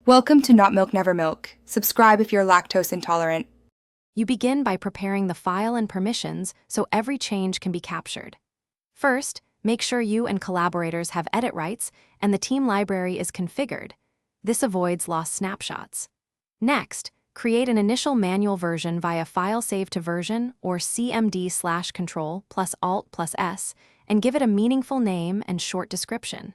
Welcome to Not Milk Never Milk. Subscribe if you're lactose intolerant. You begin by preparing the file and permissions so every change can be captured. First, make sure you and collaborators have edit rights and the team library is configured. This avoids lost snapshots. Next, create an initial manual version via File Save to Version or CMD/Control plus Alt plus S and give it a meaningful name and short description.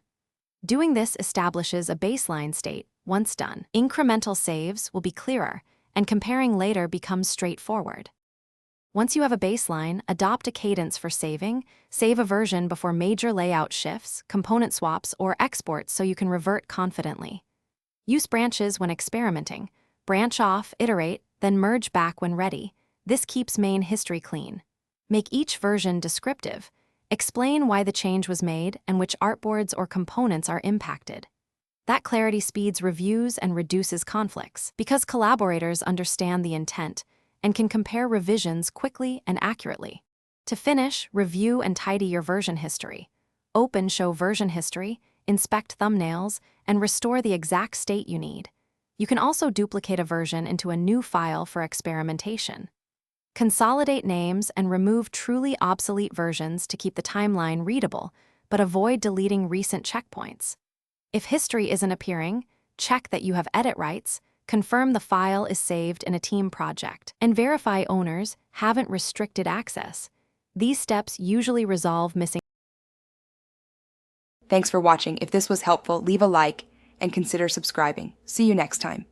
Doing this establishes a baseline state. Once done, incremental saves will be clearer, and comparing later becomes straightforward. Once you have a baseline, adopt a cadence for saving, save a version before major layout shifts, component swaps, or exports so you can revert confidently. Use branches when experimenting. Branch off, iterate, then merge back when ready. This keeps main history clean. Make each version descriptive. Explain why the change was made and which artboards or components are impacted. That clarity speeds reviews and reduces conflicts because collaborators understand the intent and can compare revisions quickly and accurately. To finish, review and tidy your version history. Open Show Version History, inspect thumbnails, and restore the exact state you need. You can also duplicate a version into a new file for experimentation. Consolidate names and remove truly obsolete versions to keep the timeline readable, but avoid deleting recent checkpoints. If history isn't appearing, check that you have edit rights, confirm the file is saved in a team project, and verify owners haven't restricted access. These steps usually resolve missing. Thanks for watching. If this was helpful, leave a like and consider subscribing. See you next time.